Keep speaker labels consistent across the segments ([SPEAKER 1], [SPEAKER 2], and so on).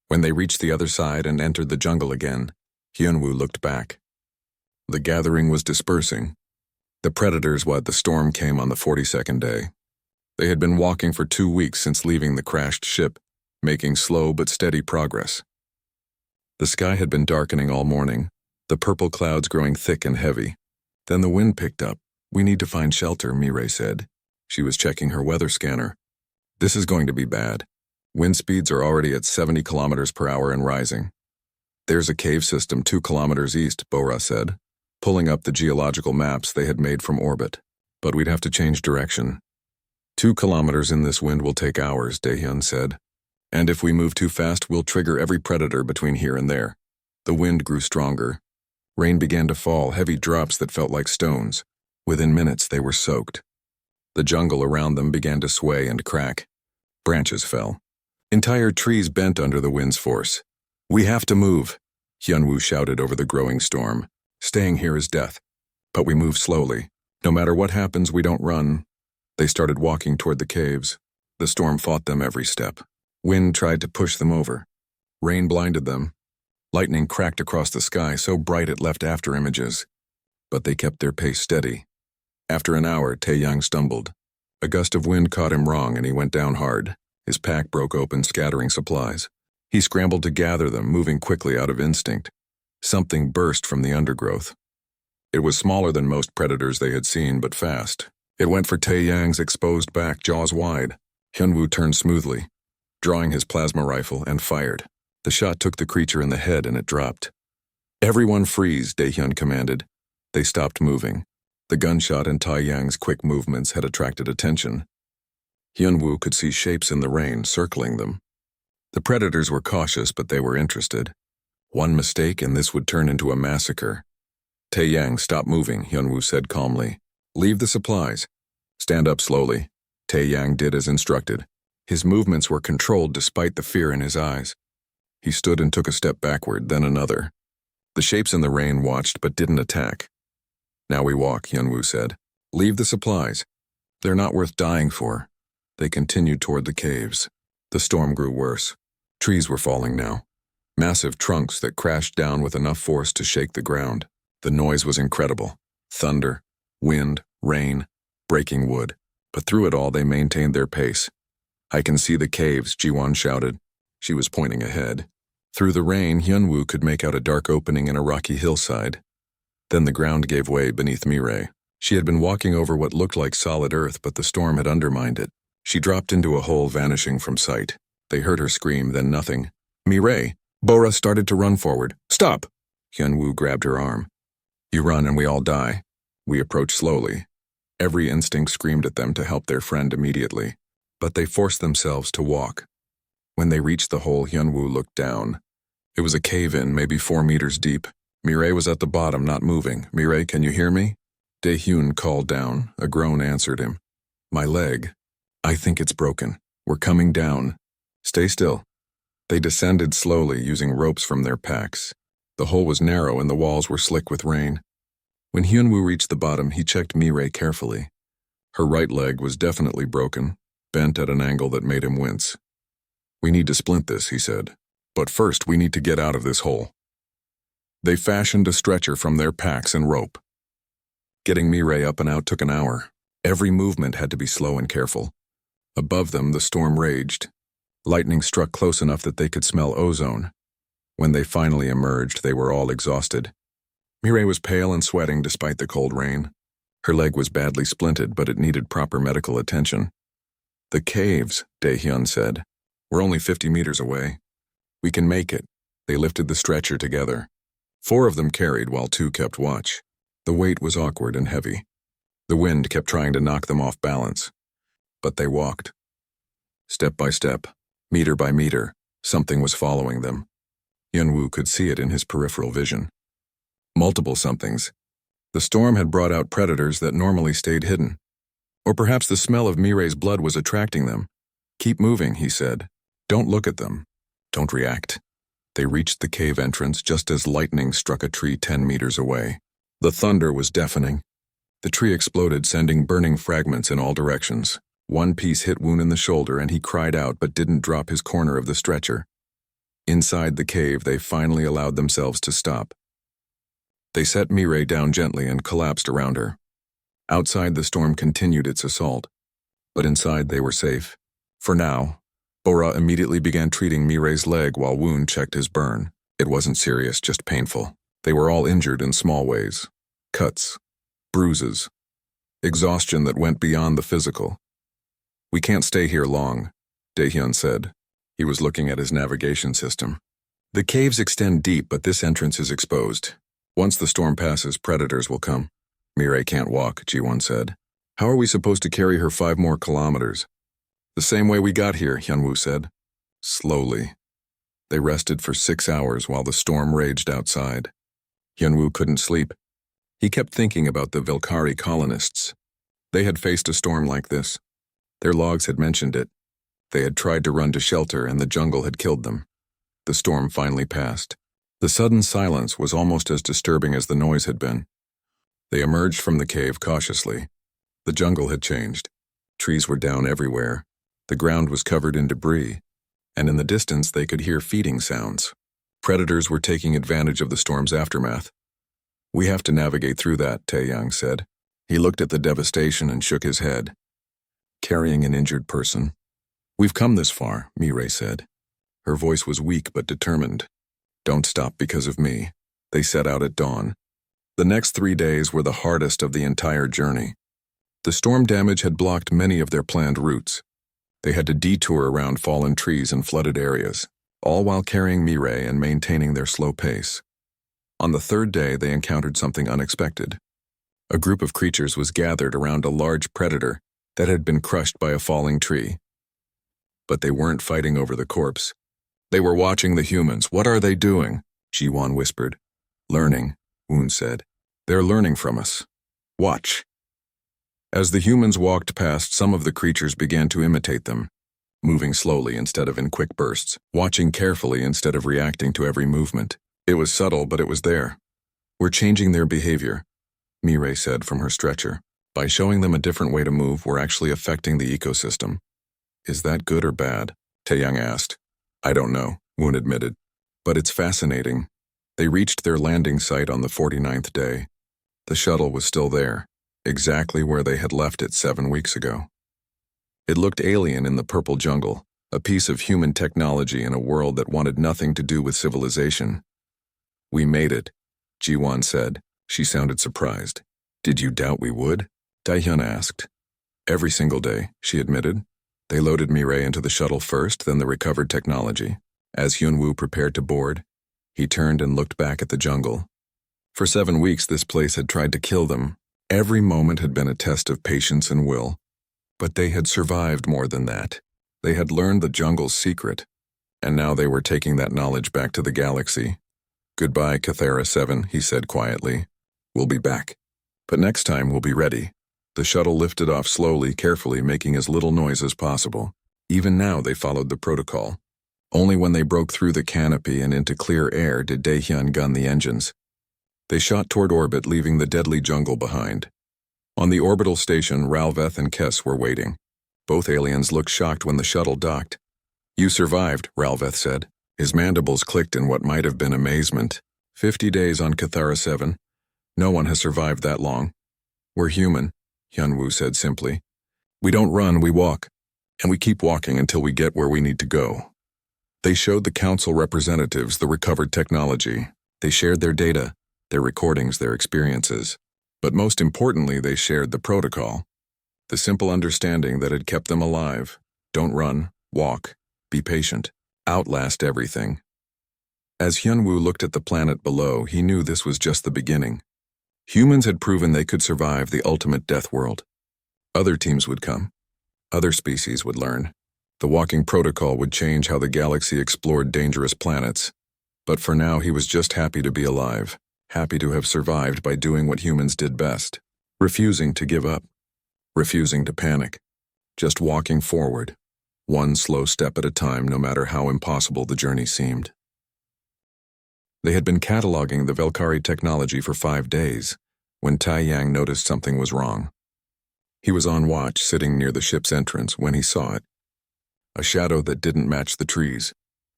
[SPEAKER 1] When they reached the other side and entered the jungle again, Hyunwoo looked back. The gathering was dispersing. The predators why the storm came on the 42nd day. They had been walking for 2 weeks since leaving the crashed ship, making slow but steady progress. The sky had been darkening all morning, the purple clouds growing thick and heavy. Then the wind picked up. "We need to find shelter," Mireille said. She was checking her weather scanner. "This is going to be bad. Wind speeds are already at 70 kilometers per hour and rising." "There's a cave system 2 kilometers east," Bora said, pulling up the geological maps they had made from orbit. "But we'd have to change direction." 2 kilometers in this wind will take hours," Daehyun said. "And if we move too fast, we'll trigger every predator between here and there." The wind grew stronger. Rain began to fall, heavy drops that felt like stones. Within minutes, they were soaked. The jungle around them began to sway and crack. Branches fell. Entire trees bent under the wind's force. "We have to move," Hyunwoo shouted over the growing storm. "Staying here is death. But we move slowly. No matter what happens, we don't run." They started walking toward the caves. The storm fought them every step. Wind tried to push them over. Rain blinded them. Lightning cracked across the sky so bright it left after images. But they kept their pace steady. After an hour, Taeyang stumbled. A gust of wind caught him wrong and he went down hard. His pack broke open, scattering supplies. He scrambled to gather them, moving quickly out of instinct. Something burst from the undergrowth. It was smaller than most predators they had seen, but fast. It went for Taeyang's exposed back, jaws wide. Hyunwoo turned smoothly, drawing his plasma rifle, and fired. The shot took the creature in the head and it dropped. "Everyone freeze," Daehyun commanded. They stopped moving. The gunshot and Taeyang's quick movements had attracted attention. Hyunwoo could see shapes in the rain circling them. The predators were cautious, but they were interested. One mistake and this would turn into a massacre. "Taeyang, stop moving," Hyunwoo said calmly. "Leave the supplies. Stand up slowly." Taeyang did as instructed. His movements were controlled despite the fear in his eyes. He stood and took a step backward, then another. The shapes in the rain watched but didn't attack. "Now we walk," Hyunwoo said. "Leave the supplies. They're not worth dying for." They continued toward the caves. The storm grew worse. Trees were falling now. Massive trunks that crashed down with enough force to shake the ground. The noise was incredible. Thunder, wind, rain, breaking wood. But through it all, they maintained their pace. "I can see the caves," Jiwon shouted. She was pointing ahead. Through the rain, Hyunwoo could make out a dark opening in a rocky hillside. Then the ground gave way beneath Mireille. She had been walking over what looked like solid earth, but the storm had undermined it. She dropped into a hole, vanishing from sight. They heard her scream, then nothing. "Mireille!" Bora started to run forward. "Stop!" Hyunwoo grabbed her arm. "You run and we all die." We approached slowly. Every instinct screamed at them to help their friend immediately. But they forced themselves to walk. When they reached the hole, Hyunwoo looked down. It was a cave-in, maybe 4 meters deep. Mireille was at the bottom, not moving. "Mireille, can you hear me?" Daehyun called down. A groan answered him. "My leg. I think it's broken. We're coming down. Stay still." They descended slowly, using ropes from their packs. The hole was narrow and the walls were slick with rain. When Hyunwoo reached the bottom, he checked Mireille carefully. Her right leg was definitely broken, bent at an angle that made him wince. "We need to splint this," he said. "But first, we need to get out of this hole." They fashioned a stretcher from their packs and rope. Getting Mireille up and out took an hour. Every movement had to be slow and careful. Above them, the storm raged. Lightning struck close enough that they could smell ozone. When they finally emerged, they were all exhausted. Mireille was pale and sweating despite the cold rain. Her leg was badly splinted, but it needed proper medical attention. "The caves," Daehyun said. "We're only 50 meters away. We can make it." They lifted the stretcher together. 4 of them carried while 2 kept watch. The weight was awkward and heavy. The wind kept trying to knock them off balance. But they walked. Step by step, meter by meter, something was following them. Hyunwoo could see it in his peripheral vision. Multiple somethings. The storm had brought out predators that normally stayed hidden. Or perhaps the smell of Mireille's blood was attracting them. "Keep moving," he said. "Don't look at them. Don't react." They reached the cave entrance just as lightning struck a tree 10 meters away. The thunder was deafening. The tree exploded, sending burning fragments in all directions. One piece hit Woon in the shoulder and he cried out but didn't drop his corner of the stretcher. Inside the cave, they finally allowed themselves to stop. They set Mireille down gently and collapsed around her. Outside, the storm continued its assault, but inside they were safe. For now, Bora immediately began treating Mireille's leg while Woon checked his burn. It wasn't serious, just painful. They were all injured in small ways. Cuts, bruises, exhaustion that went beyond the physical. "We can't stay here long," Daehyun said. He was looking at his navigation system. "The caves extend deep, but this entrance is exposed. Once the storm passes, predators will come." "Mireille can't walk," Ji-won said. "How are we supposed to carry her 5 more kilometers?" "The same way we got here," Hyunwoo said. Slowly. They rested for 6 hours while the storm raged outside. Hyunwoo couldn't sleep. He kept thinking about the Valkyrie colonists. They had faced a storm like this. Their logs had mentioned it. They had tried to run to shelter and the jungle had killed them. The storm finally passed. The sudden silence was almost as disturbing as the noise had been. They emerged from the cave cautiously. The jungle had changed. Trees were down everywhere. The ground was covered in debris, and in the distance they could hear feeding sounds. Predators were taking advantage of the storm's aftermath. "We have to navigate through that," Taeyang said. He looked at the devastation and shook his head. "Carrying an injured person." "We've come this far," Mireille said. Her voice was weak but determined. "Don't stop because of me." They set out at dawn. The next 3 days were the hardest of the entire journey. The storm damage had blocked many of their planned routes. They had to detour around fallen trees and flooded areas, all while carrying Mireille and maintaining their slow pace. On the 3rd day, they encountered something unexpected. A group of creatures was gathered around a large predator that had been crushed by a falling tree. But they weren't fighting over the corpse. They were watching the humans. "What are they doing?" Ji-won whispered. "Learning," Woon said. "They're learning from us. Watch." As the humans walked past, some of the creatures began to imitate them, moving slowly instead of in quick bursts, watching carefully instead of reacting to every movement. It was subtle, but it was there. "We're changing their behavior," Mireille said from her stretcher. "By showing them a different way to move, we're actually affecting the ecosystem." "Is that good or bad?" Taeyang asked. "I don't know," Woon admitted. "But it's fascinating." They reached their landing site on the 49th day. The shuttle was still there, exactly where they had left it 7 weeks ago. It looked alien in the purple jungle, a piece of human technology in a world that wanted nothing to do with civilization. "We made it," Ji-won said. She sounded surprised. "Did you doubt we would?" Daehyun asked. "Every single day," she admitted. They loaded Mireille into the shuttle first, then the recovered technology. As Hyunwoo prepared to board, he turned and looked back at the jungle. For 7 weeks, this place had tried to kill them. Every moment had been a test of patience and will. But they had survived more than that. They had learned the jungle's secret, and now they were taking that knowledge back to the galaxy. "Goodbye, Cathara 7, he said quietly. "We'll be back. But next time we'll be ready." The shuttle lifted off slowly, carefully, making as little noise as possible. Even now they followed the protocol. Only when they broke through the canopy and into clear air did Daehyun gun the engines. They shot toward orbit, leaving the deadly jungle behind. On the orbital station, Ralveth and Kess were waiting. Both aliens looked shocked when the shuttle docked. "You survived," Ralveth said. His mandibles clicked in what might have been amazement. 50 days on Cathara 7. No one has survived that long. "We're human," Hyunwoo said simply. "We don't run, we walk. And we keep walking until we get where we need to go." They showed the council representatives the recovered technology. They shared their data, their recordings, their experiences. But most importantly, they shared the protocol. The simple understanding that had kept them alive. Don't run, walk, be patient, outlast everything. As Hyunwoo looked at the planet below, he knew this was just the beginning. Humans had proven they could survive the ultimate death world. Other teams would come. Other species would learn. The walking protocol would change how the galaxy explored dangerous planets. But for now, he was just happy to be alive, happy to have survived by doing what humans did best, refusing to give up, refusing to panic, just walking forward, one slow step at a time, no matter how impossible the journey seemed. They had been cataloging the Valkyrie technology for 5 days, when Taeyang noticed something was wrong. He was on watch, sitting near the ship's entrance, when he saw it. A shadow that didn't match the trees.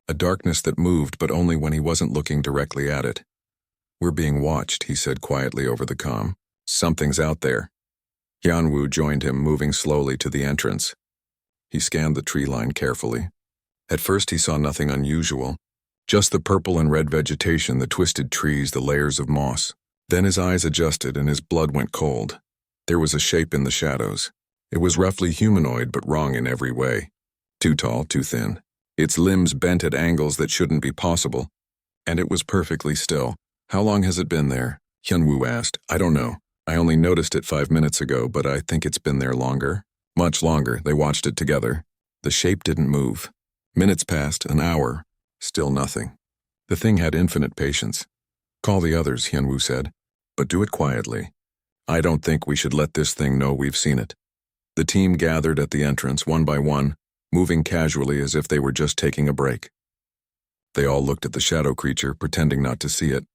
[SPEAKER 1] a darkness that moved but only when he wasn't looking directly at it. "We're being watched," he said quietly over the comm. "Something's out there." Hyunwoo joined him, moving slowly to the entrance. He scanned the tree line carefully. At first he saw nothing unusual, just the purple and red vegetation, the twisted trees, the layers of moss. Then his eyes adjusted and his blood went cold. There was a shape in the shadows. It was roughly humanoid but wrong in every way. Too tall, too thin. Its limbs bent at angles that shouldn't be possible. And it was perfectly still. "How long has it been there?" Hyunwoo asked. "I don't know. I only noticed it 5 minutes ago, but I think it's been there longer." "Much longer." They watched it together. The shape didn't move. Minutes passed, an hour. Still nothing. The thing had infinite patience. "Call the others," Hyunwoo said. "But do it quietly. I don't think we should let this thing know we've seen it." The team gathered at the entrance, one by one, moving casually as if they were just taking a break. They all looked at the shadow creature, pretending not to see it.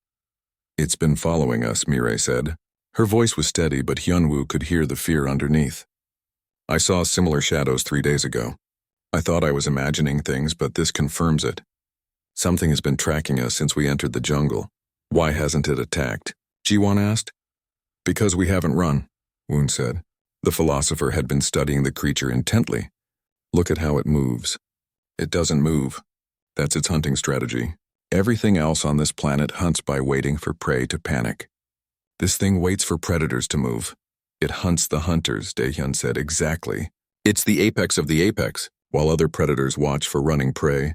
[SPEAKER 1] "It's been following us," Mireille said. Her voice was steady, but Hyunwoo could hear the fear underneath. "I saw similar shadows 3 days ago. I thought I was imagining things, but this confirms it. Something has been tracking us since we entered the jungle. Why hasn't it attacked?" Jiwon asked. "Because we haven't run," Woon said. The philosopher had been studying the creature intently. "Look at how it moves. It doesn't move. That's its hunting strategy. Everything else on this planet hunts by waiting for prey to panic. This thing waits for predators to move. It hunts the hunters," Daehyun said. "Exactly. It's the apex of the apex. While other predators watch for running prey,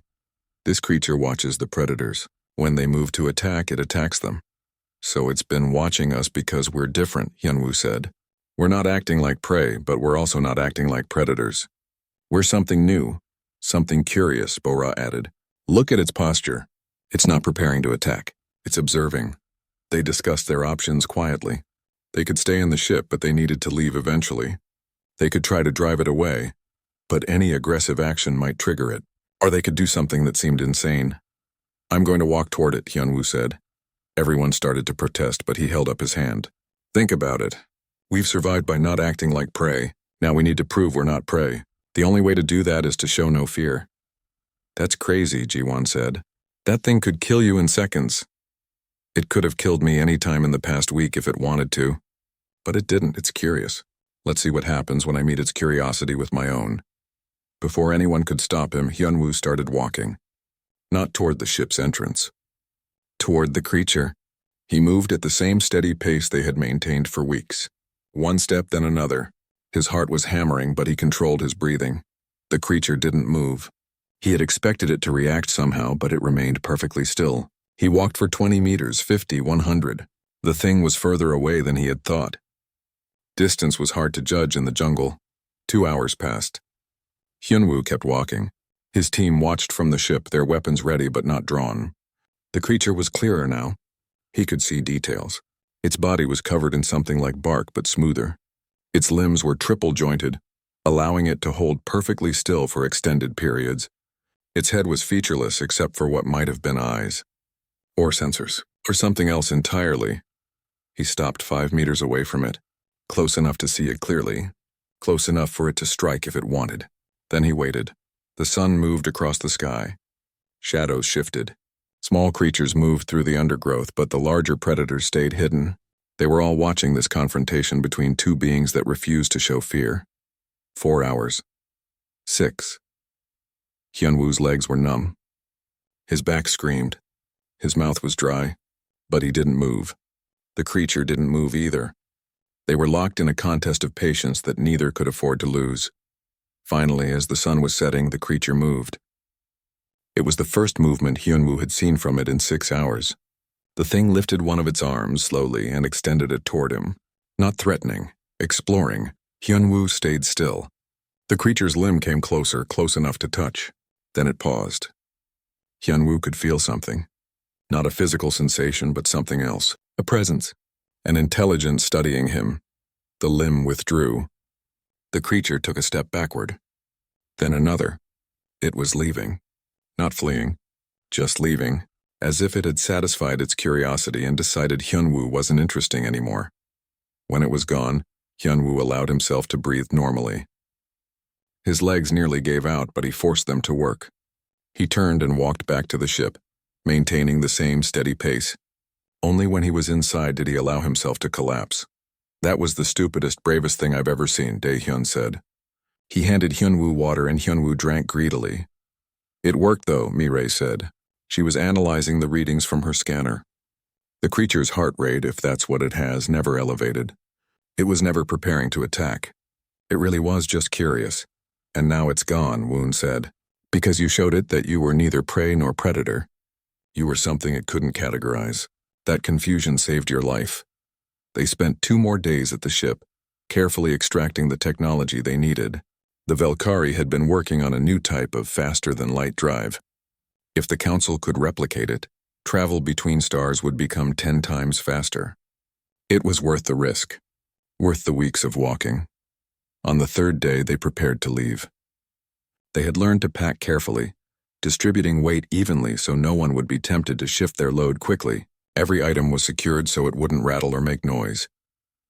[SPEAKER 1] this creature watches the predators. When they move to attack, it attacks them. So it's been watching us because we're different," Hyunwoo said. "We're not acting like prey, but we're also not acting like predators. We're something new, something curious," Bora added. "Look at its posture. It's not preparing to attack. It's observing." They discussed their options quietly. They could stay in the ship, but they needed to leave eventually. They could try to drive it away, but any aggressive action might trigger it. Or they could do something that seemed insane. "I'm going to walk toward it," Hyunwoo said. Everyone started to protest, but he held up his hand. "Think about it. We've survived by not acting like prey. Now we need to prove we're not prey. The only way to do that is to show no fear." "That's crazy," Jiwon said. "That thing could kill you in seconds." "It could have killed me any time in the past week if it wanted to. But it didn't. It's curious. Let's see what happens when I meet its curiosity with my own." Before anyone could stop him, Hyunwoo started walking. Not toward the ship's entrance. Toward the creature. He moved at the same steady pace they had maintained for weeks. One step, then another. His heart was hammering, but he controlled his breathing. The creature didn't move. He had expected it to react somehow, but it remained perfectly still. He walked for 20 meters, 50, 100. The thing was further away than he had thought. Distance was hard to judge in the jungle. 2 hours passed. Hyunwoo kept walking. His team watched from the ship, their weapons ready but not drawn. The creature was clearer now. He could see details. Its body was covered in something like bark but smoother. Its limbs were triple-jointed, allowing it to hold perfectly still for extended periods. Its head was featureless except for what might have been eyes. Or sensors. Or something else entirely. He stopped 5 meters away from it, close enough to see it clearly, close enough for it to strike if it wanted. Then he waited. The sun moved across the sky. Shadows shifted. Small creatures moved through the undergrowth, but the larger predators stayed hidden. They were all watching this confrontation between two beings that refused to show fear. 4 hours. 6. Hyunwoo's legs were numb. His back screamed. His mouth was dry, but he didn't move. The creature didn't move either. They were locked in a contest of patience that neither could afford to lose. Finally, as the sun was setting, the creature moved. It was the first movement Hyunwoo had seen from it in 6 hours. The thing lifted one of its arms slowly and extended it toward him. Not threatening, exploring, Hyunwoo stayed still. The creature's limb came closer, close enough to touch. Then it paused. Hyunwoo could feel something. Not a physical sensation, but something else. A presence. An intelligence studying him. The limb withdrew. The creature took a step backward. Then another. It was leaving. Not fleeing. Just leaving. As if it had satisfied its curiosity and decided Hyunwoo wasn't interesting anymore. When it was gone, Hyunwoo allowed himself to breathe normally. His legs nearly gave out, but he forced them to work. He turned and walked back to the ship, maintaining the same steady pace. Only when he was inside did he allow himself to collapse. That was the stupidest, bravest thing I've ever seen, Dae-hyun said. He handed Hyunwoo water and Hyunwoo drank greedily. It worked though, Mireille said. She was analyzing the readings from her scanner. The creature's heart rate, if that's what it has, never elevated. It was never preparing to attack. It really was just curious. And now it's gone, Woon said. Because you showed it that you were neither prey nor predator. You were something it couldn't categorize. That confusion saved your life. They spent 2 more days at the ship, carefully extracting the technology they needed. The Valkyrie had been working on a new type of faster-than-light drive. If the Council could replicate it, travel between stars would become 10 times faster. It was worth the risk, worth the weeks of walking. On the 3rd day, they prepared to leave. They had learned to pack carefully, distributing weight evenly so no one would be tempted to shift their load quickly. Every item was secured so it wouldn't rattle or make noise.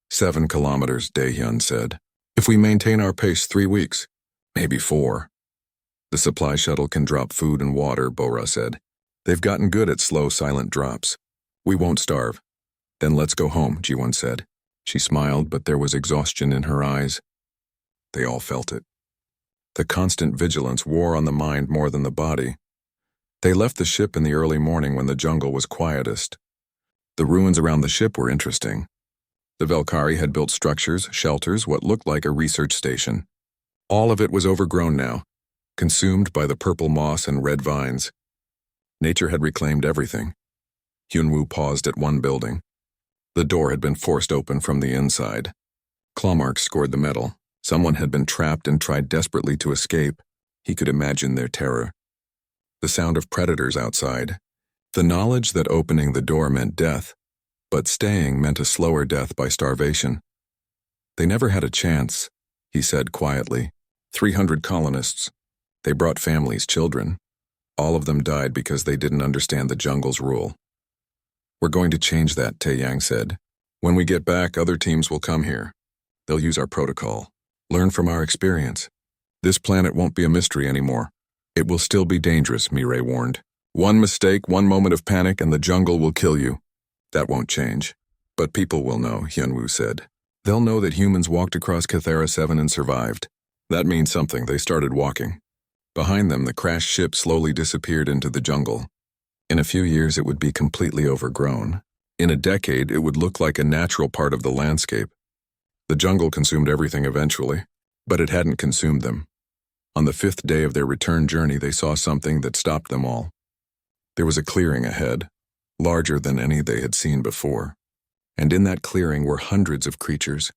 [SPEAKER 1] 7 kilometers, Dae-hyun said. If we maintain our pace 3 weeks, maybe 4. The supply shuttle can drop food and water, Bora said. They've gotten good at slow, silent drops. We won't starve. Then let's go home, Ji-won said. She smiled, but there was exhaustion in her eyes. They all felt it. The constant vigilance wore on the mind more than the body. They left the ship in the early morning when the jungle was quietest. The ruins around the ship were interesting. The Valkyrie had built structures, shelters, what looked like a research station. All of it was overgrown now, consumed by the purple moss and red vines. Nature had reclaimed everything. Hyunwoo paused at one building. The door had been forced open from the inside. Claw marks scored the metal. Someone had been trapped and tried desperately to escape. He could imagine their terror. The sound of predators outside. The knowledge that opening the door meant death, but staying meant a slower death by starvation. They never had a chance, he said quietly. 300 colonists. They brought families, children. All of them died because they didn't understand the jungle's rule. We're going to change that, Tae-yang said. When we get back, other teams will come here. They'll use our protocol. Learn from our experience. This planet won't be a mystery anymore. It will still be dangerous, Mireille warned. One mistake, one moment of panic, and the jungle will kill you. That won't change. But people will know, Hyunwoo said. They'll know that humans walked across Cathara 7 and survived. That means something. They started walking. Behind them, the crashed ship slowly disappeared into the jungle. In a few years, it would be completely overgrown. In a decade, it would look like a natural part of the landscape. The jungle consumed everything eventually, but it hadn't consumed them. On the 5th day of their return journey, they saw something that stopped them all. There was a clearing ahead, larger than any they had seen before. And in that clearing were hundreds of creatures,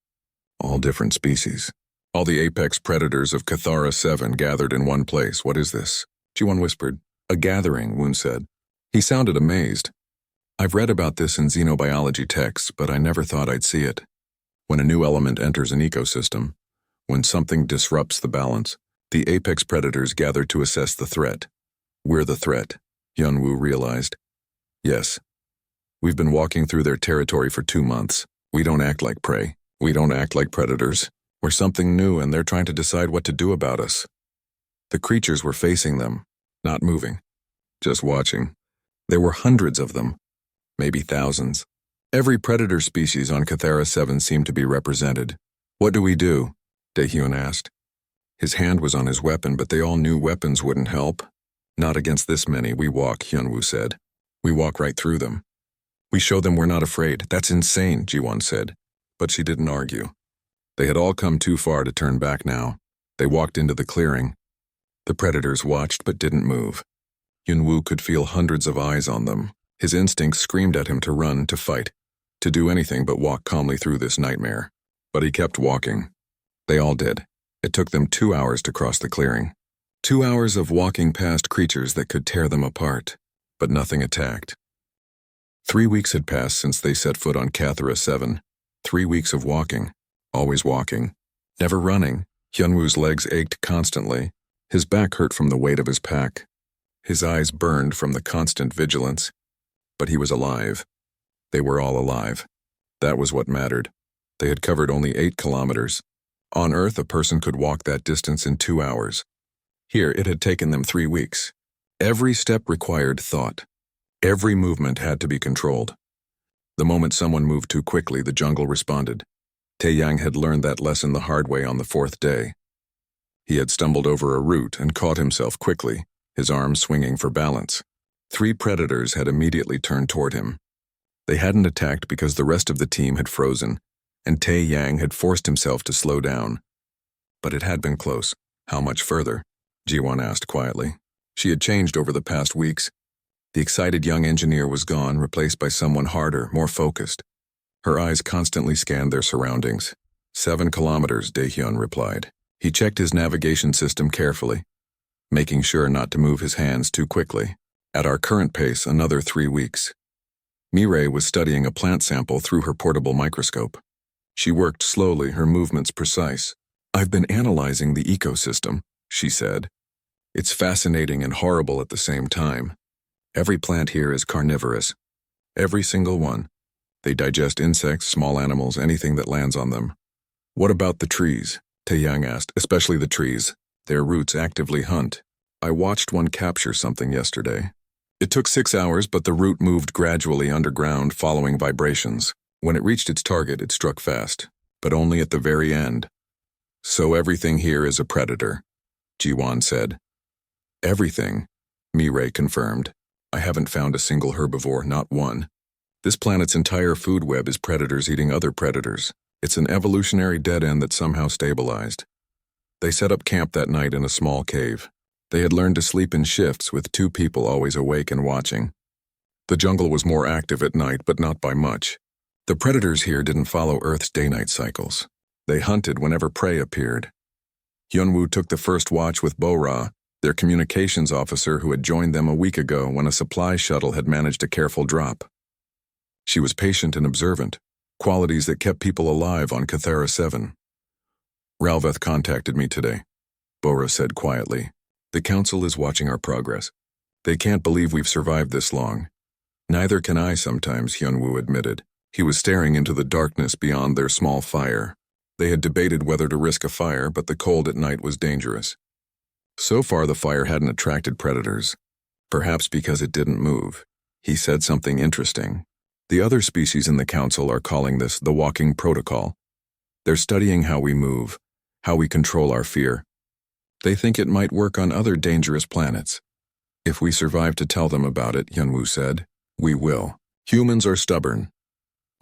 [SPEAKER 1] all different species. All the apex predators of Cathara 7 gathered in one place. What is this? Ji-won whispered. A gathering, Woon said. He sounded amazed. I've read about this in xenobiology texts, but I never thought I'd see it. When a new element enters an ecosystem, when something disrupts the balance, the apex predators gather to assess the threat. We're the threat, Hyunwoo realized. Yes. We've been walking through their territory for 2 months. We don't act like prey. We don't act like predators. We're something new and they're trying to decide what to do about us. The creatures were facing them, not moving, just watching. There were hundreds of them, maybe thousands. Every predator species on Cathara 7 seemed to be represented. What do we do? Dae-hyun asked. His hand was on his weapon, but they all knew weapons wouldn't help. Not against this many, we walk, Hyunwoo said. We walk right through them. We show them we're not afraid. That's insane, Ji-won said. But she didn't argue. They had all come too far to turn back now. They walked into the clearing. The predators watched but didn't move. Hyunwoo could feel hundreds of eyes on them. His instincts screamed at him to run, to fight, to do anything but walk calmly through this nightmare. But he kept walking. They all did. It took them 2 hours to cross the clearing. 2 hours of walking past creatures that could tear them apart, but nothing attacked. 3 weeks had passed since they set foot on Cathara 7. 3 weeks of walking, always walking, never running. Hyunwoo's legs ached constantly. His back hurt from the weight of his pack. His eyes burned from the constant vigilance. But he was alive. They were all alive. That was what mattered. They had covered only 8 kilometers. On Earth, a person could walk that distance in 2 hours. Here, it had taken them 3 weeks. Every step required thought. Every movement had to be controlled. The moment someone moved too quickly, the jungle responded. Taeyang had learned that lesson the hard way on the fourth day. He had stumbled over a root and caught himself quickly, his arms swinging for balance. 3 predators had immediately turned toward him. They hadn't attacked because the rest of the team had frozen, and Taeyang had forced himself to slow down. But it had been close. How much further? Jiwon asked quietly. She had changed over the past weeks. The excited young engineer was gone, replaced by someone harder, more focused. Her eyes constantly scanned their surroundings. 7 kilometers, Daehyun replied. He checked his navigation system carefully, making sure not to move his hands too quickly. At our current pace, another 3 weeks. Mireille was studying a plant sample through her portable microscope. She worked slowly, her movements precise. I've been analyzing the ecosystem, she said. It's fascinating and horrible at the same time. Every plant here is carnivorous. Every single one. They digest insects, small animals, anything that lands on them. What about the trees? Taeyang asked, especially the trees. Their roots actively hunt. I watched one capture something yesterday. It took 6 hours, but the root moved gradually underground, following vibrations. When it reached its target, it struck fast, but only at the very end. So everything here is a predator, Jiwon said. Everything, Mireille confirmed. I haven't found a single herbivore, not one. This planet's entire food web is predators eating other predators. It's an evolutionary dead end that somehow stabilized. They set up camp that night in a small cave. They had learned to sleep in shifts with 2 people always awake and watching. The jungle was more active at night, but not by much. The predators here didn't follow Earth's day-night cycles. They hunted whenever prey appeared. Hyunwoo took the first watch with Bo-Ra, their communications officer who had joined them a week ago when a supply shuttle had managed a careful drop. She was patient and observant, qualities that kept people alive on Cathara 7. Ralveth contacted me today, Bo-Ra said quietly. The council is watching our progress. They can't believe we've survived this long. Neither can I sometimes, Hyunwoo admitted. He was staring into the darkness beyond their small fire. They had debated whether to risk a fire, but the cold at night was dangerous. So far, the fire hadn't attracted predators. Perhaps because it didn't move. He said something interesting. The other species in the council are calling this the walking protocol. They're studying how we move, how we control our fear. They think it might work on other dangerous planets. If we survive to tell them about it, Hyunwoo said, we will. Humans are stubborn.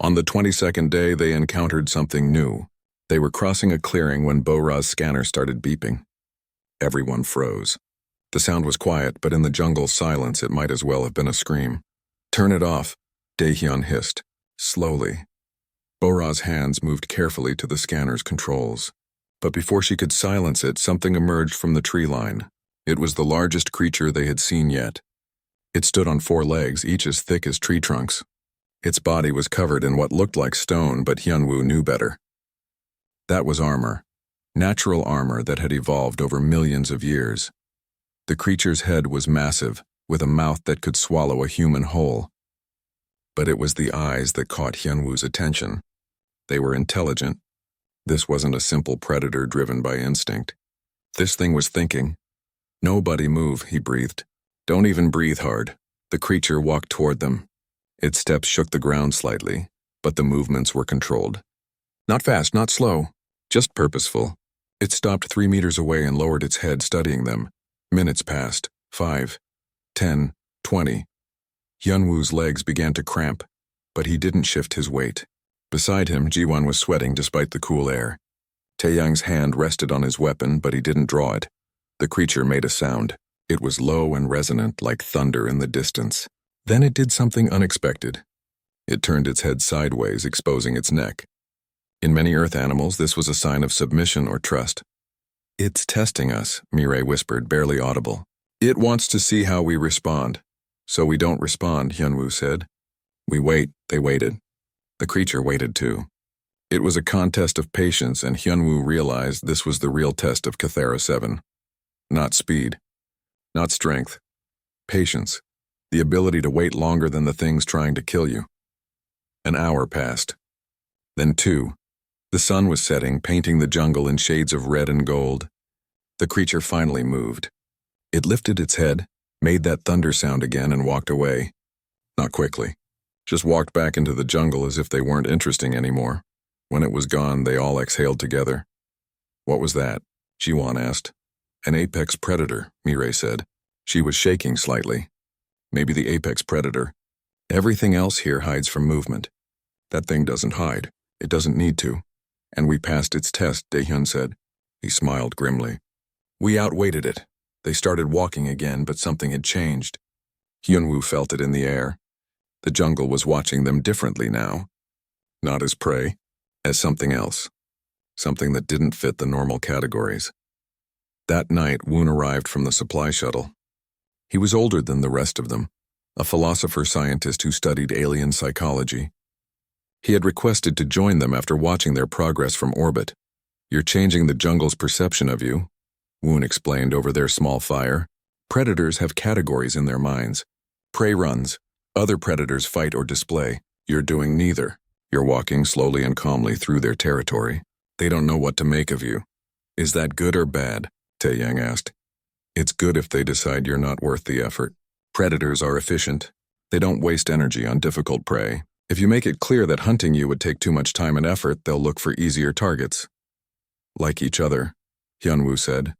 [SPEAKER 1] On the 22nd day, they encountered something new. They were crossing a clearing when Bo-Ra's scanner started beeping. Everyone froze. The sound was quiet, but in the jungle's silence, it might as well have been a scream. Turn it off, Daehyun hissed, slowly. Bo-Ra's hands moved carefully to the scanner's controls. But before she could silence it, something emerged from the tree line. It was the largest creature they had seen yet. It stood on 4 legs, each as thick as tree trunks. Its body was covered in what looked like stone, but Hyunwoo knew better. That was armor. Natural armor that had evolved over millions of years. The creature's head was massive, with a mouth that could swallow a human whole. But it was the eyes that caught Hyunwoo's attention. They were intelligent. This wasn't a simple predator driven by instinct. This thing was thinking. Nobody move, he breathed. Don't even breathe hard. The creature walked toward them. Its steps shook the ground slightly, but the movements were controlled. Not fast, not slow, just purposeful. It stopped 3 meters away and lowered its head, studying them. Minutes passed. 5, 10, 20. Hyunwoo's legs began to cramp, but he didn't shift his weight. Beside him, Jiwon was sweating despite the cool air. Taeyang's hand rested on his weapon, but he didn't draw it. The creature made a sound. It was low and resonant, like thunder in the distance. Then it did something unexpected. It turned its head sideways, exposing its neck. In many Earth animals, this was a sign of submission or trust. It's testing us, Mireille whispered, barely audible. It wants to see how we respond. So we don't respond, Hyunwoo said. We wait, they waited. The creature waited too. It was a contest of patience, and Hyunwoo realized this was the real test of Cathara 7. Not speed. Not strength. Patience. The ability to wait longer than the things trying to kill you. An hour passed. Then 2. The sun was setting, painting the jungle in shades of red and gold. The creature finally moved. It lifted its head, made that thunder sound again and walked away. Not quickly. Just walked back into the jungle as if they weren't interesting anymore. When it was gone, they all exhaled together. What was that? Jiwan asked. An apex predator, Mireille said. She was shaking slightly. Maybe the apex predator. Everything else here hides from movement. That thing doesn't hide. It doesn't need to. And we passed its test, Daehyun said. He smiled grimly. We outweighted it. They started walking again, but something had changed. Hyunwoo felt it in the air. The jungle was watching them differently now. Not as prey, as something else. Something that didn't fit the normal categories. That night, Woon arrived from the supply shuttle. He was older than the rest of them, a philosopher-scientist who studied alien psychology. He had requested to join them after watching their progress from orbit. You're changing the jungle's perception of you, Woon explained over their small fire. Predators have categories in their minds. Prey runs. Other predators fight or display. You're doing neither. You're walking slowly and calmly through their territory. They don't know what to make of you. Is that good or bad? Taeyang asked. It's good if they decide you're not worth the effort. Predators are efficient. They don't waste energy on difficult prey. If you make it clear that hunting you would take too much time and effort, they'll look for easier targets. Like each other, Hyunwoo said.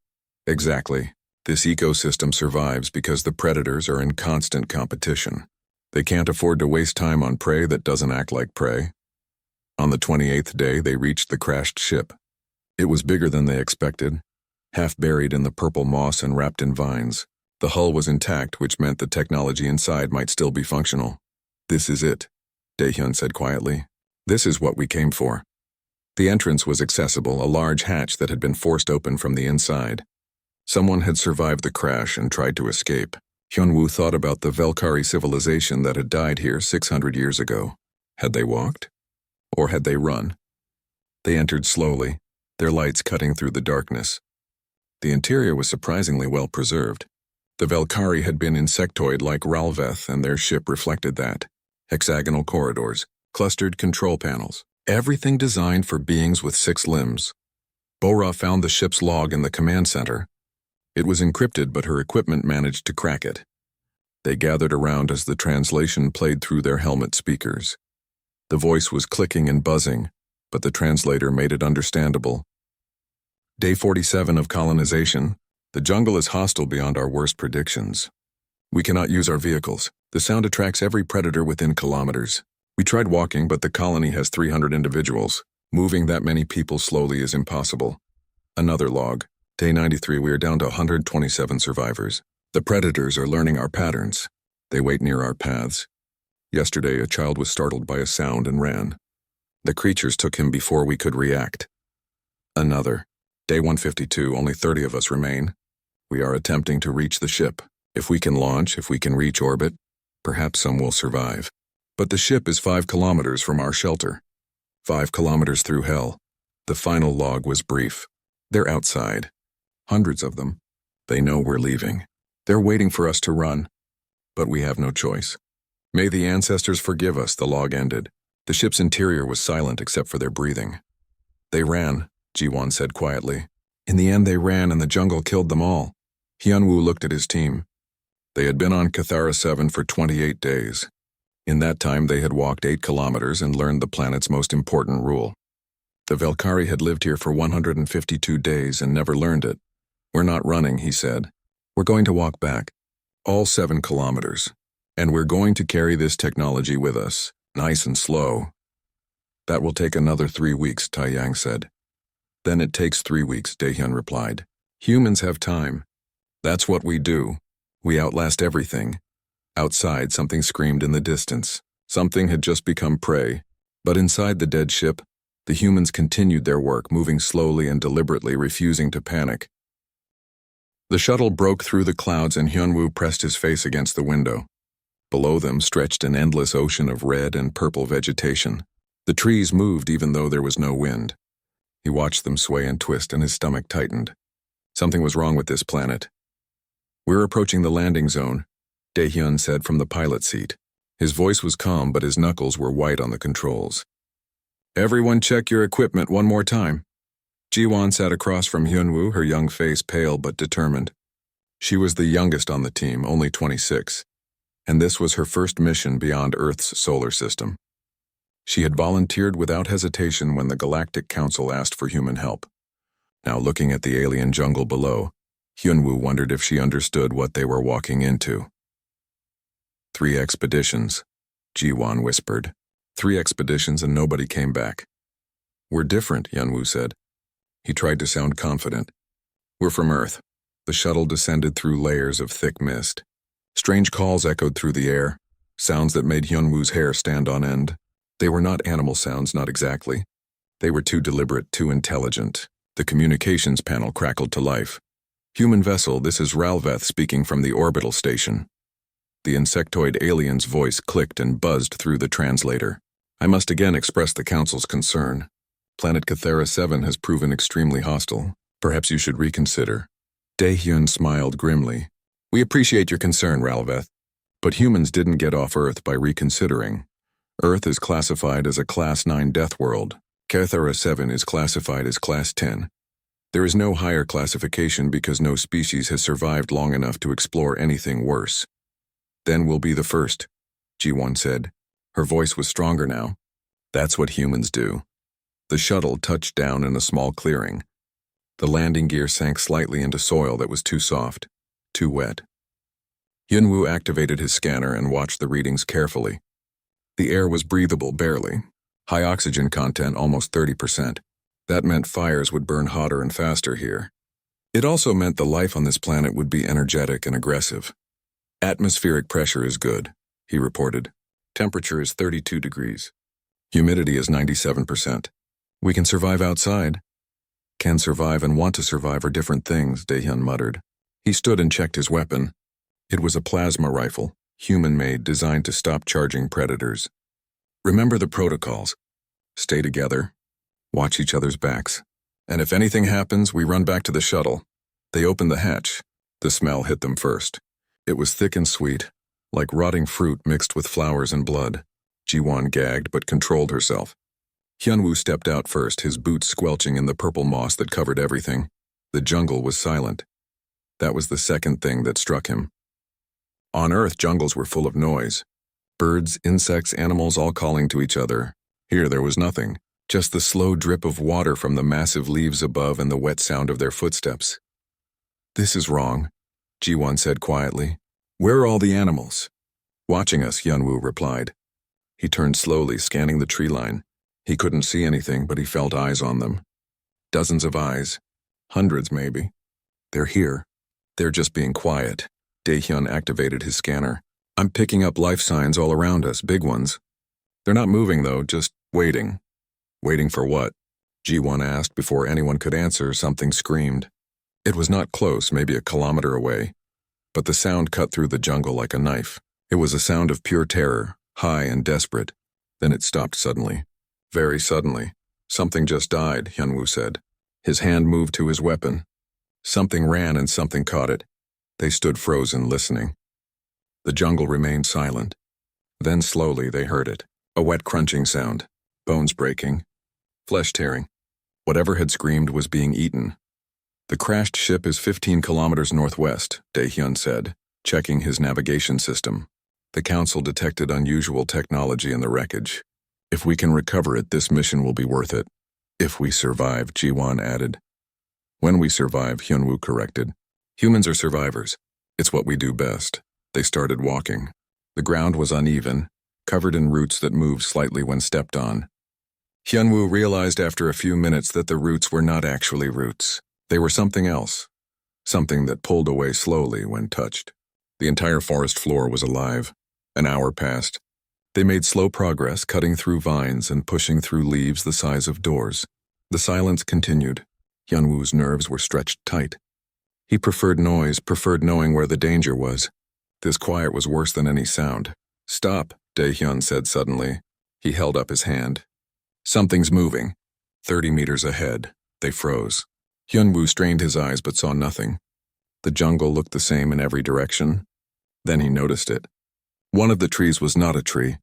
[SPEAKER 1] Exactly. This ecosystem survives because the predators are in constant competition. They can't afford to waste time on prey that doesn't act like prey. On the 28th day, they reached the crashed ship. It was bigger than they expected, half buried in the purple moss and wrapped in vines. The hull was intact, which meant the technology inside might still be functional. This is it, Daehyun said quietly. This is what we came for. The entrance was accessible, a large hatch that had been forced open from the inside. Someone had survived the crash and tried to escape. Hyunwoo thought about the Velkari civilization that had died here 600 years ago. Had they walked? Or had they run? They entered slowly, their lights cutting through the darkness. The interior was surprisingly well preserved. The Velkari had been insectoid like Ralveth, and their ship reflected that. Hexagonal corridors, clustered control panels, everything designed for beings with 6 limbs. Bora found the ship's log in the command center. It was encrypted, but her equipment managed to crack it. They gathered around as the translation played through their helmet speakers. The voice was clicking and buzzing, but the translator made it understandable. Day 47 of colonization. The jungle is hostile beyond our worst predictions. We cannot use our vehicles. The sound attracts every predator within kilometers. We tried walking, but the colony has 300 individuals. Moving that many people slowly is impossible. Another log. Day 93, we are down to 127 survivors. The predators are learning our patterns. They wait near our paths. Yesterday, a child was startled by a sound and ran. The creatures took him before we could react. Another. Day 152, only 30 of us remain. We are attempting to reach the ship. If we can launch, if we can reach orbit, perhaps some will survive. But the ship is 5 kilometers from our shelter. 5 kilometers through hell. The final log was brief. They're outside. Hundreds of them. They know we're leaving. They're waiting for us to run. But we have no choice. May the ancestors forgive us, the log ended. The ship's interior was silent except for their breathing. They ran, Jiwon said quietly. In the end they ran and the jungle killed them all. Hyunwoo looked at his team. They had been on Cathara 7 for 28 days. In that time they had walked 8 kilometers and learned the planet's most important rule. The Velkari had lived here for 152 days and never learned it. We're not running, he said. We're going to walk back. All 7 kilometers. And we're going to carry this technology with us, nice and slow. That will take another 3 weeks, Taeyang said. Then it takes 3 weeks, Daehyun replied. Humans have time. That's what we do. We outlast everything. Outside, something screamed in the distance. Something had just become prey. But inside the dead ship, the humans continued their work, moving slowly and deliberately, refusing to panic. The shuttle broke through the clouds and Hyunwoo pressed his face against the window. Below them stretched an endless ocean of red and purple vegetation. The trees moved even though there was no wind. He watched them sway and twist and his stomach tightened. Something was wrong with this planet. We're approaching the landing zone, Daehyun said from the pilot seat. His voice was calm, but his knuckles were white on the controls. Everyone check your equipment one more time. Jiwon sat across from Hyunwoo, her young face pale but determined. She was the youngest on the team, only 26, and this was her first mission beyond Earth's solar system. She had volunteered without hesitation when the Galactic Council asked for human help. Now, looking at the alien jungle below, Hyunwoo wondered if she understood what they were walking into. 3 expeditions, Ji-won whispered. 3 expeditions and nobody came back. We're different, Hyunwoo said. He tried to sound confident. We're from Earth. The shuttle descended through layers of thick mist. Strange calls echoed through the air, sounds that made Hyunwoo's hair stand on end. They were not animal sounds, not exactly. They were too deliberate, too intelligent. The communications panel crackled to life. Human vessel, this is Ralveth speaking from the orbital station. The insectoid alien's voice clicked and buzzed through the translator. I must again express the Council's concern. Planet Cathera 7 has proven extremely hostile. Perhaps you should reconsider. Daehyun smiled grimly. We appreciate your concern, Ralveth. But humans didn't get off Earth by reconsidering. Earth is classified as a Class 9 death world. Cathera 7 is classified as Class 10. There is no higher classification because no species has survived long enough to explore anything worse. Then we'll be the first, Ji-won said. Her voice was stronger now. That's what humans do. The shuttle touched down in a small clearing. The landing gear sank slightly into soil that was too soft, too wet. Hyunwoo activated his scanner and watched the readings carefully. The air was breathable, barely. High oxygen content, almost 30%. That meant fires would burn hotter and faster here. It also meant the life on this planet would be energetic and aggressive. Atmospheric pressure is good, he reported. Temperature is 32 degrees. Humidity is 97%. We can survive outside. Can survive and want to survive are different things, Daehyun muttered. He stood and checked his weapon. It was a plasma rifle, human-made, designed to stop charging predators. Remember the protocols. Stay together. Watch each other's backs. And if anything happens, we run back to the shuttle. They opened the hatch. The smell hit them first. It was thick and sweet, like rotting fruit mixed with flowers and blood. Ji-won gagged but controlled herself. Hyunwoo stepped out first, his boots squelching in the purple moss that covered everything. The jungle was silent. That was the second thing that struck him. On Earth, jungles were full of noise. Birds, insects, animals all calling to each other. Here there was nothing, just the slow drip of water from the massive leaves above and the wet sound of their footsteps. This is wrong, Ji-won said quietly. Where are all the animals? Watching us, Hyunwoo replied. He turned slowly, scanning the tree line. He couldn't see anything, but he felt eyes on them. Dozens of eyes. Hundreds, maybe. They're here. They're just being quiet. Daehyun activated his scanner. I'm picking up life signs all around us, big ones. They're not moving, though, just waiting. Waiting for what? Ji-won asked. Before anyone could answer, something screamed. It was not close, maybe a kilometer away. But the sound cut through the jungle like a knife. It was a sound of pure terror, high and desperate. Then it stopped suddenly. Very suddenly. Something just died, Hyunwoo said. His hand moved to his weapon. Something ran and something caught it. They stood frozen, listening. The jungle remained silent. Then slowly they heard it. A wet crunching sound. Bones breaking. Flesh tearing. Whatever had screamed was being eaten. The crashed ship is 15 kilometers northwest, Daehyun said, checking his navigation system. The Council detected unusual technology in the wreckage. If we can recover it, this mission will be worth it. If we survive, Ji-won added. When we survive, Hyunwoo corrected. Humans are survivors. It's what we do best. They started walking. The ground was uneven, covered in roots that moved slightly when stepped on. Hyunwoo realized after a few minutes that the roots were not actually roots. They were something else. Something that pulled away slowly when touched. The entire forest floor was alive. An hour passed. They made slow progress, cutting through vines and pushing through leaves the size of doors. The silence continued. Hyunwoo's nerves were stretched tight. He preferred noise, preferred knowing where the danger was. This quiet was worse than any sound. Stop, Daehyun said suddenly. He held up his hand. Something's moving. 30 meters ahead. They froze. Hyunwoo strained his eyes but saw nothing. The jungle looked the same in every direction. Then he noticed it. One of the trees was not a tree.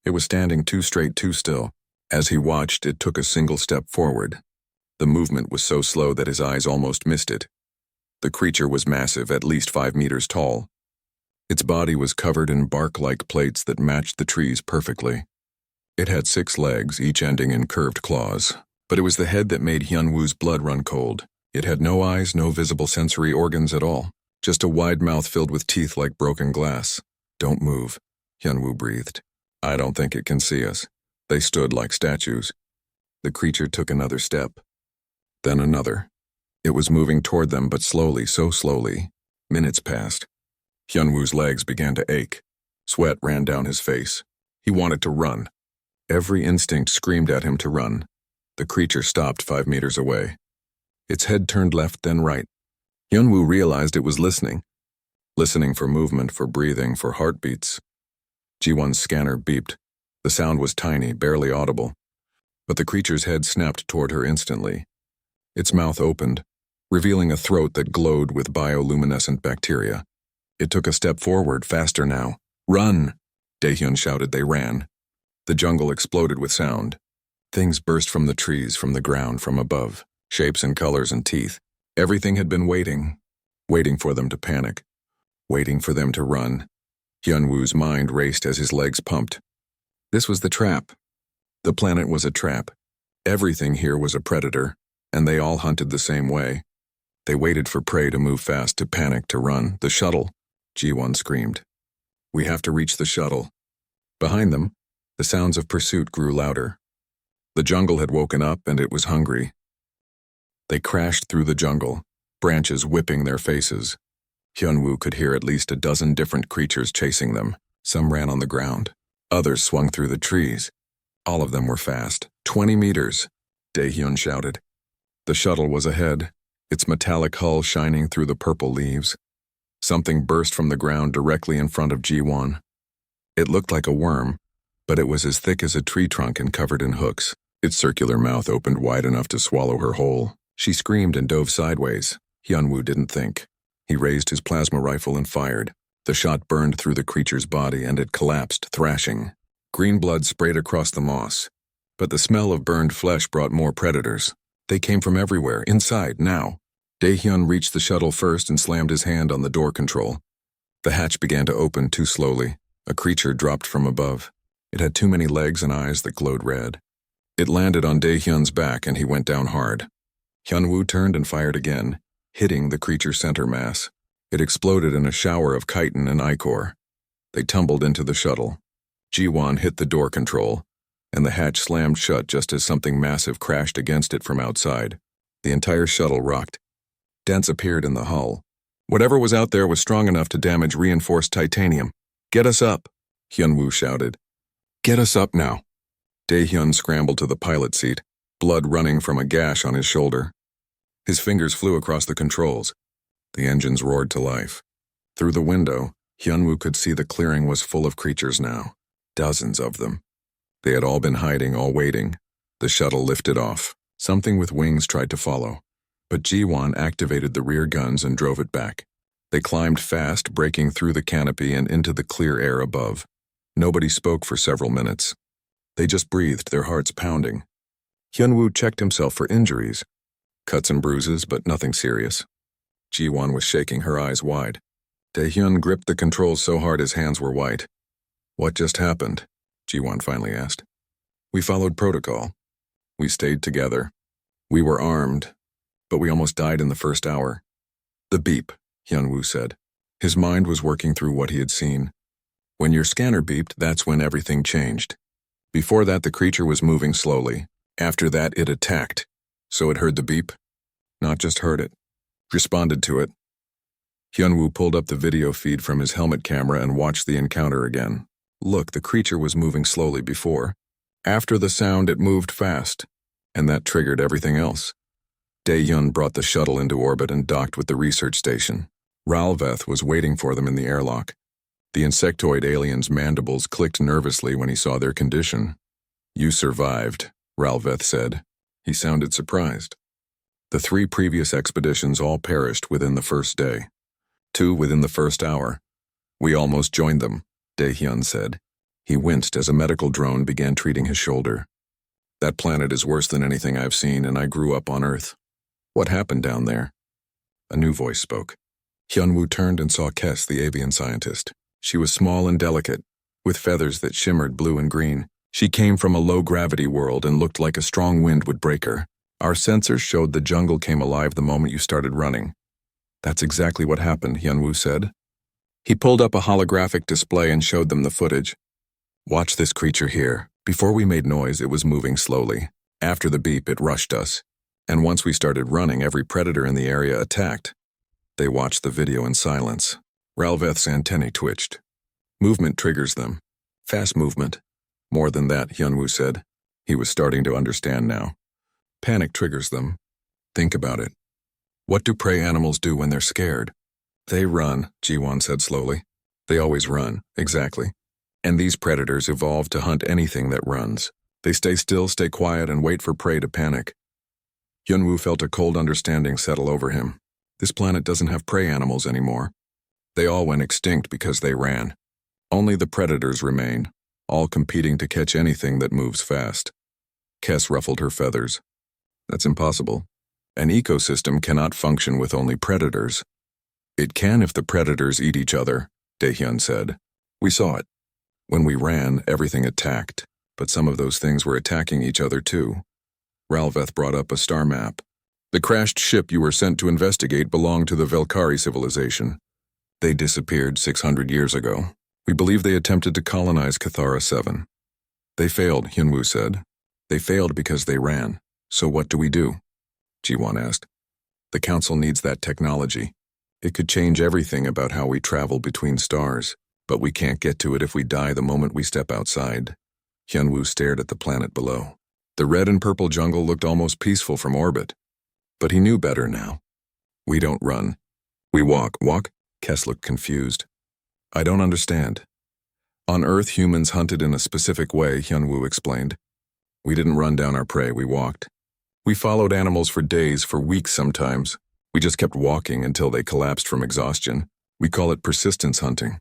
[SPEAKER 1] It was standing too straight, too still. As he watched, it took a single step forward. The movement was so slow that his eyes almost missed it. The creature was massive, at least 5 meters tall. Its body was covered in bark-like plates that matched the trees perfectly. It had 6 legs, each ending in curved claws, but it was the head that made Hyunwoo's blood run cold. It had no eyes, no visible sensory organs at all, just a wide mouth filled with teeth like broken glass. "Don't move," Hyunwoo breathed. "I don't think it can see us." They stood like statues. The creature took another step. Then another. It was moving toward them, but slowly, so slowly. Minutes passed. Hyunwoo's legs began to ache. Sweat ran down his face. He wanted to run. Every instinct screamed at him to run. The creature stopped 5 meters away. Its head turned left, then right. Hyunwoo realized it was listening. Listening for movement, for breathing, for heartbeats. Ji-won's scanner beeped. The sound was tiny, barely audible. But the creature's head snapped toward her instantly. Its mouth opened, revealing a throat that glowed with bioluminescent bacteria. It took a step forward, faster now. "Run!" Daehyun shouted. They ran. The jungle exploded with sound. Things burst from the trees, from the ground, from above. Shapes and colors and teeth. Everything had been waiting. Waiting for them to panic. Waiting for them to run. Hyunwoo's mind raced as his legs pumped. This was the trap. The planet was a trap. Everything here was a predator, and they all hunted the same way. They waited for prey to move fast, to panic, to run. "The shuttle!" Ji-won screamed. "We have to reach the shuttle." Behind them, the sounds of pursuit grew louder. The jungle had woken up, and it was hungry. They crashed through the jungle, branches whipping their faces. Hyunwoo could hear at least a dozen different creatures chasing them. Some ran on the ground. Others swung through the trees. All of them were fast. 20 meters, Daehyun shouted. The shuttle was ahead, its metallic hull shining through the purple leaves. Something burst from the ground directly in front of Ji-won. It looked like a worm, but it was as thick as a tree trunk and covered in hooks. Its circular mouth opened wide enough to swallow her whole. She screamed and dove sideways. Hyunwoo didn't think. He raised his plasma rifle and fired. The shot burned through the creature's body and it collapsed, thrashing. Green blood sprayed across the moss. But the smell of burned flesh brought more predators. They came from everywhere, inside, now. Daehyun reached the shuttle first and slammed his hand on the door control. The hatch began to open too slowly. A creature dropped from above. It had too many legs and eyes that glowed red. It landed on Daehyun's back and he went down hard. Hyunwoo turned and fired again, hitting the creature's center mass. It exploded in a shower of chitin and ichor. They tumbled into the shuttle. Ji-won hit the door control, and the hatch slammed shut just as something massive crashed against it from outside. The entire shuttle rocked. Dents appeared in the hull. Whatever was out there was strong enough to damage reinforced titanium. "Get us up," Hyunwoo shouted. "Get us up now." Daehyun scrambled to the pilot seat, blood running from a gash on his shoulder. His fingers flew across the controls. The engines roared to life. Through the window, Hyunwoo could see the clearing was full of creatures now. Dozens of them. They had all been hiding, all waiting. The shuttle lifted off. Something with wings tried to follow. But Ji-won activated the rear guns and drove it back. They climbed fast, breaking through the canopy and into the clear air above. Nobody spoke for several minutes. They just breathed, their hearts pounding. Hyunwoo checked himself for injuries. Cuts and bruises, but nothing serious. Ji-won was shaking, her eyes wide. Daehyun gripped the controls so hard his hands were white. "What just happened?" Ji-won finally asked. "We followed protocol. We stayed together. We were armed, but we almost died in the first hour." "The beep," Hyunwoo said. His mind was working through what he had seen. "When your scanner beeped, that's when everything changed. Before that, the creature was moving slowly. After that, it attacked. So it heard the beep? Not just heard it. Responded to it." Hyunwoo pulled up the video feed from his helmet camera and watched the encounter again. Look, the creature was moving slowly before. After the sound, it moved fast, and that triggered everything else. Daehyun brought the shuttle into orbit and docked with the research station. Ralveth was waiting for them in the airlock. The insectoid alien's mandibles clicked nervously when he saw their condition. "You survived," Ralveth said. He sounded surprised. "The 3 previous expeditions all perished within the first day. 2 within the first hour. We almost joined them," Daehyun said. He winced as a medical drone began treating his shoulder. "That planet is worse than anything I've seen, and I grew up on Earth." "What happened down there?" A new voice spoke. Hyunwoo turned and saw Kes, the avian scientist. She was small and delicate, with feathers that shimmered blue and green. She came from a low-gravity world and looked like a strong wind would break her. Our sensors showed the jungle came alive the moment you started running. That's exactly what happened, Hyunwoo said. He pulled up a holographic display and showed them the footage. Watch this creature here. Before we made noise, it was moving slowly. After the beep, it rushed us. And once we started running, every predator in the area attacked. They watched the video in silence. Ralveth's antennae twitched. Movement triggers them. Fast movement. More than that, Hyunwoo said. He was starting to understand now. Panic triggers them. Think about it. What do prey animals do when they're scared? They run, Jiwon said slowly. They always run, exactly. And these predators evolved to hunt anything that runs. They stay still, stay quiet, and wait for prey to panic. Hyunwoo felt a cold understanding settle over him. This planet doesn't have prey animals anymore. They all went extinct because they ran. Only the predators remain, all competing to catch anything that moves fast. Kes ruffled her feathers. That's impossible. An ecosystem cannot function with only predators. It can if the predators eat each other, Daehyun said. We saw it. When we ran, everything attacked, but some of those things were attacking each other too. Ralveth brought up a star map. The crashed ship you were sent to investigate belonged to the Velkari civilization. They disappeared 600 years ago. We believe they attempted to colonize Cathara 7. They failed, Hyunwoo said. They failed because they ran. So what do we do? Jiwon asked. The council needs that technology. It could change everything about how we travel between stars, but we can't get to it if we die the moment we step outside. Hyunwoo stared at the planet below. The red and purple jungle looked almost peaceful from orbit. But he knew better now. We don't run. We walk. Walk? Kes looked confused. I don't understand. On Earth, humans hunted in a specific way, Hyunwoo explained. We didn't run down our prey, we walked. We followed animals for days, for weeks sometimes. We just kept walking until they collapsed from exhaustion. We call it persistence hunting.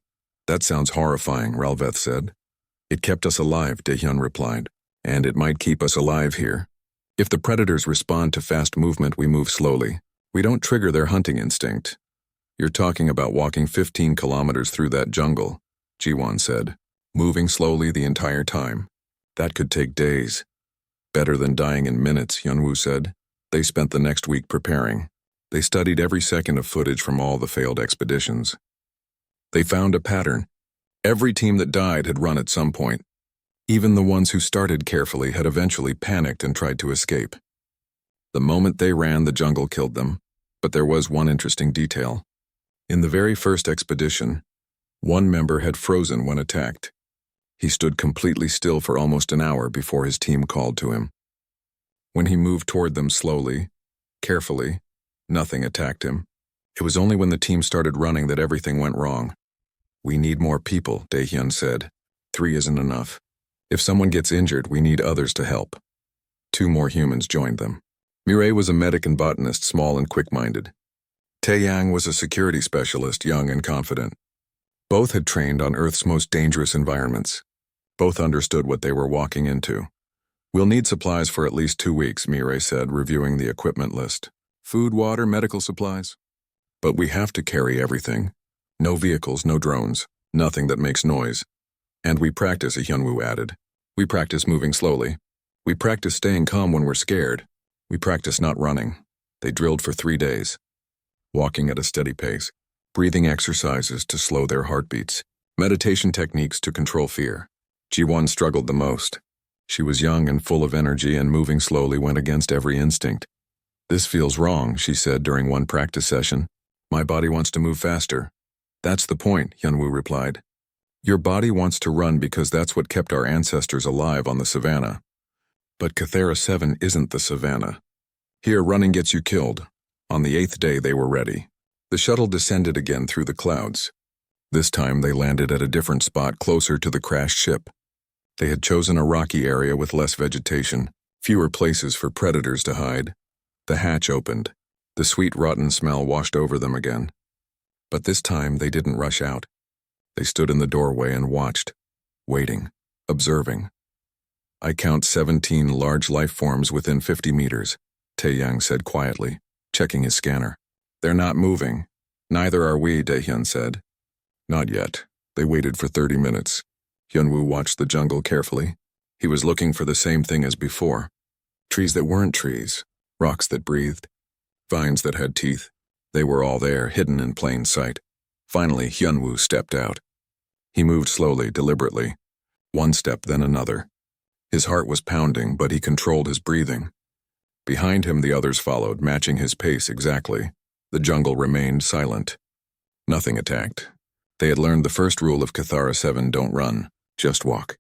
[SPEAKER 1] That sounds horrifying, Ralveth said. It kept us alive, Daehyun replied. And it might keep us alive here. If the predators respond to fast movement, we move slowly. We don't trigger their hunting instinct. You're talking about walking 15 kilometers through that jungle, Jiwon said. Moving slowly the entire time. That could take days. Better than dying in minutes, Hyunwoo said. They spent the next week preparing. They studied every second of footage from all the failed expeditions. They found a pattern. Every team that died had run at some point. Even the ones who started carefully had eventually panicked and tried to escape. The moment they ran, the jungle killed them. But there was one interesting detail. In the very first expedition, one member had frozen when attacked. He stood completely still for almost an hour before his team called to him. When he moved toward them slowly, carefully, nothing attacked him. It was only when the team started running that everything went wrong. We need more people, Daehyun said. 3 isn't enough. If someone gets injured, we need others to help. 2 more humans joined them. Mireille was a medic and botanist, small and quick-minded. Taeyang was a security specialist, young and confident. Both had trained on Earth's most dangerous environments. Both understood what they were walking into. We'll need supplies for at least 2 weeks, Mireille said, reviewing the equipment list. Food, water, medical supplies. But we have to carry everything. No vehicles, no drones, nothing that makes noise. And we practice, Hyunwoo added. We practice moving slowly. We practice staying calm when we're scared. We practice not running. They drilled for 3 days. Walking at a steady pace, breathing exercises to slow their heartbeats, meditation techniques to control fear. Jiwon struggled the most. She was young and full of energy, and moving slowly went against every instinct. This feels wrong, she said during one practice session. My body wants to move faster. That's the point, Hyunwoo replied. Your body wants to run because that's what kept our ancestors alive on the savannah. But Cathara 7 isn't the savannah. Here, running gets you killed. On the 8th day, they were ready. The shuttle descended again through the clouds. This time, they landed at a different spot closer to the crashed ship. They had chosen a rocky area with less vegetation, fewer places for predators to hide. The hatch opened. The sweet rotten smell washed over them again. But this time, they didn't rush out. They stood in the doorway and watched, waiting, observing. I count 17 large life forms within 50 meters, Taeyang said quietly, checking his scanner. They're not moving. Neither are we, Daehyun said. Not yet. They waited for 30 minutes. Hyunwoo watched the jungle carefully. He was looking for the same thing as before. Trees that weren't trees, rocks that breathed, vines that had teeth. They were all there, hidden in plain sight. Finally, Hyunwoo stepped out. He moved slowly, deliberately. One step, then another. His heart was pounding, but he controlled his breathing. Behind him, the others followed, matching his pace exactly. The jungle remained silent. Nothing attacked. They had learned the first rule of Cathara 7, don't run, just walk.